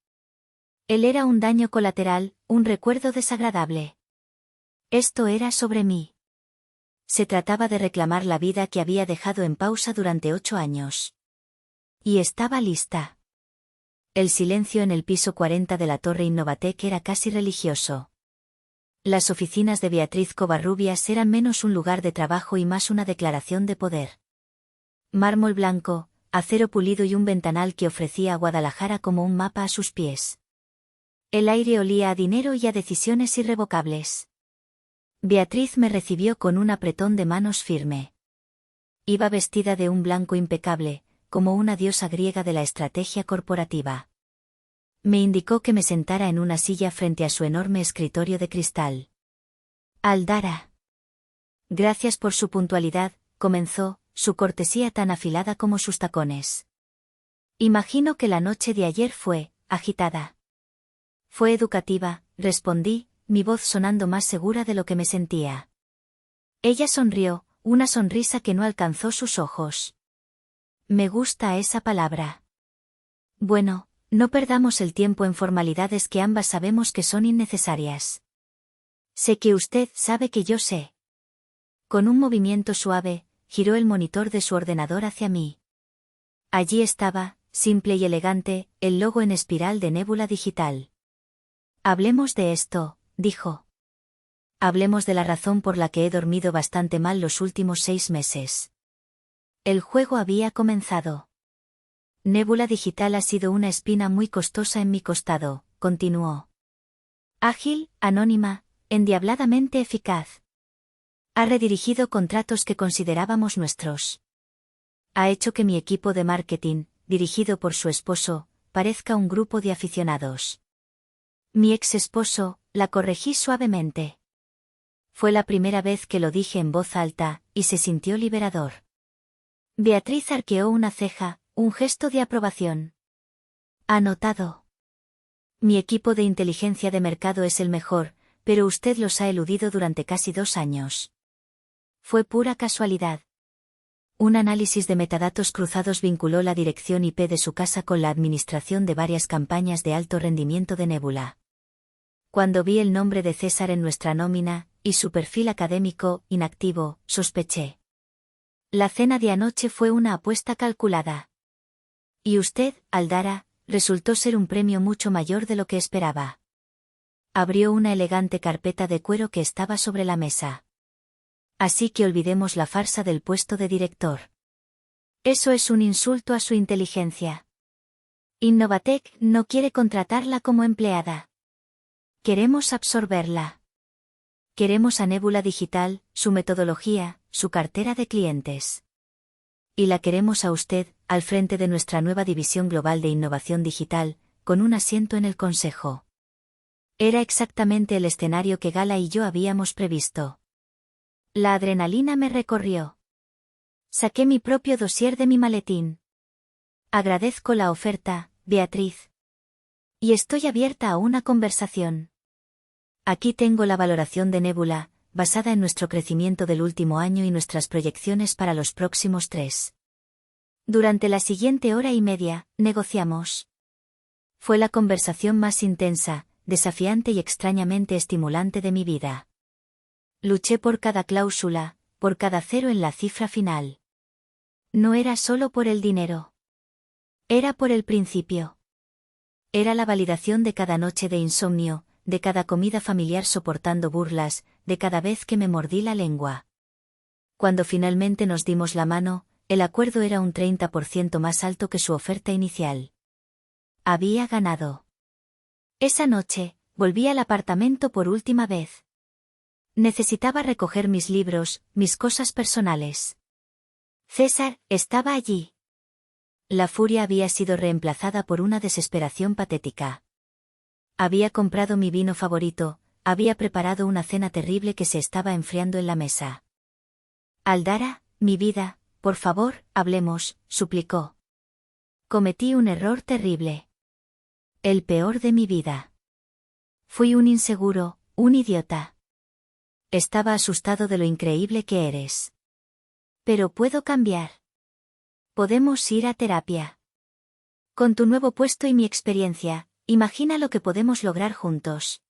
Él era un daño colateral, un recuerdo desagradable. Esto era sobre mí. Se trataba de reclamar la vida que había dejado en pausa durante 8 años. Y estaba lista. El silencio en el piso 40 de la Torre Innovatec era casi religioso. Las oficinas de Beatriz Covarrubias eran menos un lugar de trabajo y más una declaración de poder. Mármol blanco, acero pulido y un ventanal que ofrecía a Guadalajara como un mapa a sus pies. El aire olía a dinero y a decisiones irrevocables. Beatriz me recibió con un apretón de manos firme. Iba vestida de un blanco impecable, como una diosa griega de la estrategia corporativa. Me indicó que me sentara en una silla frente a su enorme escritorio de cristal. Aldara. Gracias por su puntualidad, comenzó, su cortesía tan afilada como sus tacones. Imagino que la noche de ayer fue, agitada. Fue educativa, respondí, mi voz sonando más segura de lo que me sentía. Ella sonrió, una sonrisa que no alcanzó sus ojos. Me gusta esa palabra. Bueno, no perdamos el tiempo en formalidades que ambas sabemos que son innecesarias. Sé que usted sabe que yo sé. Con un movimiento suave, giró el monitor de su ordenador hacia mí. Allí estaba, simple y elegante, el logo en espiral de Nebula Digital. Hablemos de esto, dijo. Hablemos de la razón por la que he dormido bastante mal los últimos 6 meses. El juego había comenzado. Nebula Digital ha sido una espina muy costosa en mi costado, continuó. Ágil, anónima, endiabladamente eficaz. Ha redirigido contratos que considerábamos nuestros. Ha hecho que mi equipo de marketing, dirigido por su esposo, parezca un grupo de aficionados. Mi ex esposo, la corregí suavemente. Fue la primera vez que lo dije en voz alta, y se sintió liberador. Beatriz arqueó una ceja, un gesto de aprobación. Anotado. Mi equipo de inteligencia de mercado es el mejor, pero usted los ha eludido durante casi 2 años. Fue pura casualidad. Un análisis de metadatos cruzados vinculó la dirección IP de su casa con la administración de varias campañas de alto rendimiento de Nebula. Cuando vi el nombre de César en nuestra nómina, y su perfil académico, inactivo, sospeché. La cena de anoche fue una apuesta calculada. Y usted, Aldara, resultó ser un premio mucho mayor de lo que esperaba. Abrió una elegante carpeta de cuero que estaba sobre la mesa. Así que olvidemos la farsa del puesto de director. Eso es un insulto a su inteligencia. Innovatec no quiere contratarla como empleada. Queremos absorberla. Queremos a Nebula Digital, su metodología, su cartera de clientes. Y la queremos a usted, al frente de nuestra nueva división global de innovación digital, con un asiento en el consejo. Era exactamente el escenario que Gala y yo habíamos previsto. La adrenalina me recorrió. Saqué mi propio dossier de mi maletín. Agradezco la oferta, Beatriz. Y estoy abierta a una conversación. Aquí tengo la valoración de Nebula, basada en nuestro crecimiento del último año y nuestras proyecciones para los próximos 3. Durante la siguiente hora y media, negociamos. Fue la conversación más intensa, desafiante y extrañamente estimulante de mi vida. Luché por cada cláusula, por cada cero en la cifra final. No era solo por el dinero. Era por el principio. Era la validación de cada noche de insomnio, de cada comida familiar soportando burlas, de cada vez que me mordí la lengua. Cuando finalmente nos dimos la mano, el acuerdo era un 30% más alto que su oferta inicial. Había ganado. Esa noche, volví al apartamento por última vez. Necesitaba recoger mis libros, mis cosas personales. César estaba allí. La furia había sido reemplazada por una desesperación patética. Había comprado mi vino favorito, había preparado una cena terrible que se estaba enfriando en la mesa. Aldara, mi vida, por favor, hablemos, suplicó. Cometí un error terrible. El peor de mi vida. Fui un inseguro, un idiota. Estaba asustado de lo increíble que eres. Pero puedo cambiar. Podemos ir a terapia. Con tu nuevo puesto y mi experiencia, imagina lo que podemos lograr juntos.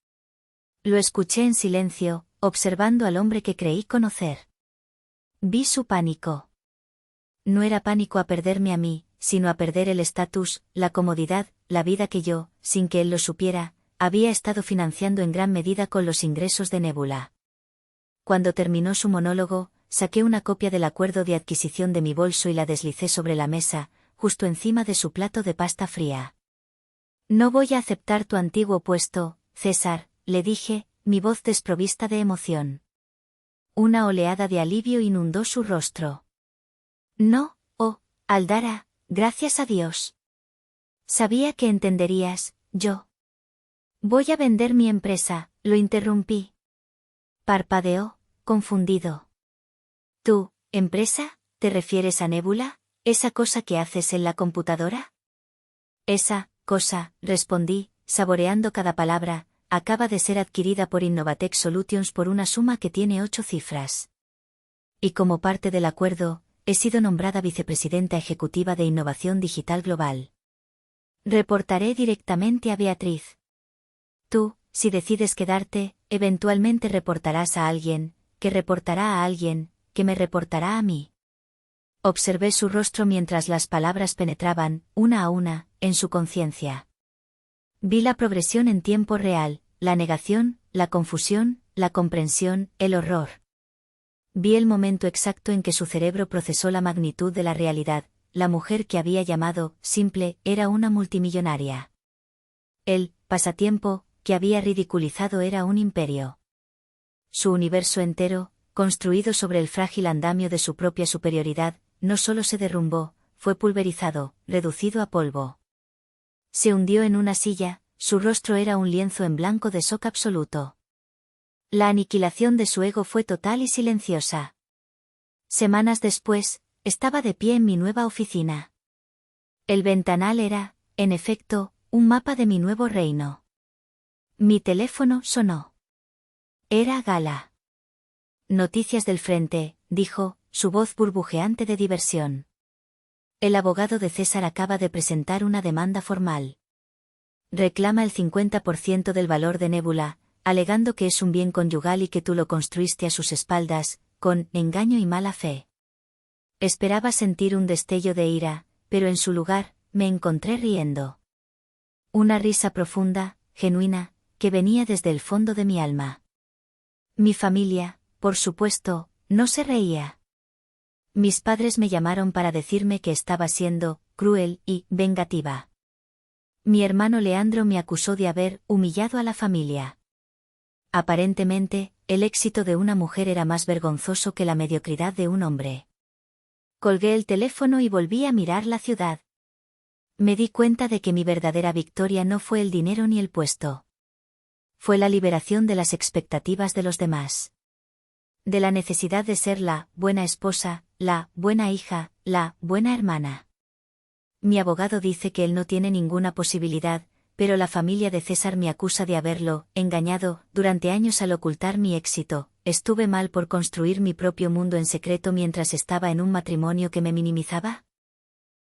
Lo escuché en silencio, observando al hombre que creí conocer. Vi su pánico. No era pánico a perderme a mí, sino a perder el estatus, la comodidad, la vida que yo, sin que él lo supiera, había estado financiando en gran medida con los ingresos de Nebula. Cuando terminó su monólogo, saqué una copia del acuerdo de adquisición de mi bolso y la deslicé sobre la mesa, justo encima de su plato de pasta fría. No voy a aceptar tu antiguo puesto, César, le dije, mi voz desprovista de emoción. Una oleada de alivio inundó su rostro. No, oh, Aldara, gracias a Dios. Sabía que entenderías, yo. Voy a vender mi empresa, lo interrumpí. Parpadeó, confundido. ¿Tu empresa? ¿Te refieres a Nebula? ¿Esa cosa que haces en la computadora? Esa cosa, respondí, saboreando cada palabra, acaba de ser adquirida por Innovatec Solutions por una suma que tiene 8 cifras. Y como parte del acuerdo, he sido nombrada vicepresidenta ejecutiva de Innovación Digital Global. Reportaré directamente a Beatriz. Tú, si decides quedarte, eventualmente reportarás a alguien, que reportará a alguien, que me reportará a mí. Observé su rostro mientras las palabras penetraban, una a una, en su conciencia. Vi la progresión en tiempo real, la negación, la confusión, la comprensión, el horror. Vi el momento exacto en que su cerebro procesó la magnitud de la realidad. La mujer que había llamado simple era una multimillonaria. El pasatiempo que había ridiculizado era un imperio. Su universo entero, construido sobre el frágil andamio de su propia superioridad, no solo se derrumbó, fue pulverizado, reducido a polvo. Se hundió en una silla, su rostro era un lienzo en blanco de shock absoluto. La aniquilación de su ego fue total y silenciosa. Semanas después, estaba de pie en mi nueva oficina. El ventanal era, en efecto, un mapa de mi nuevo reino. Mi teléfono sonó. Era Gala. Noticias del frente, dijo, su voz burbujeante de diversión. El abogado de César acaba de presentar una demanda formal. Reclama el 50% del valor de Nébula, alegando que es un bien conyugal y que tú lo construiste a sus espaldas, con engaño y mala fe. Esperaba sentir un destello de ira, pero en su lugar, me encontré riendo. Una risa profunda, genuina, que venía desde el fondo de mi alma. Mi familia, por supuesto, no se reía. Mis padres me llamaron para decirme que estaba siendo cruel y vengativa. Mi hermano Leandro me acusó de haber humillado a la familia. Aparentemente, el éxito de una mujer era más vergonzoso que la mediocridad de un hombre. Colgué el teléfono y volví a mirar la ciudad. Me di cuenta de que mi verdadera victoria no fue el dinero ni el puesto. Fue la liberación de las expectativas de los demás. De la necesidad de ser la buena esposa, la buena hija, la buena hermana. Mi abogado dice que él no tiene ninguna posibilidad, pero la familia de César me acusa de haberlo engañado durante años al ocultar mi éxito. ¿Estuve mal por construir mi propio mundo en secreto mientras estaba en un matrimonio que me minimizaba?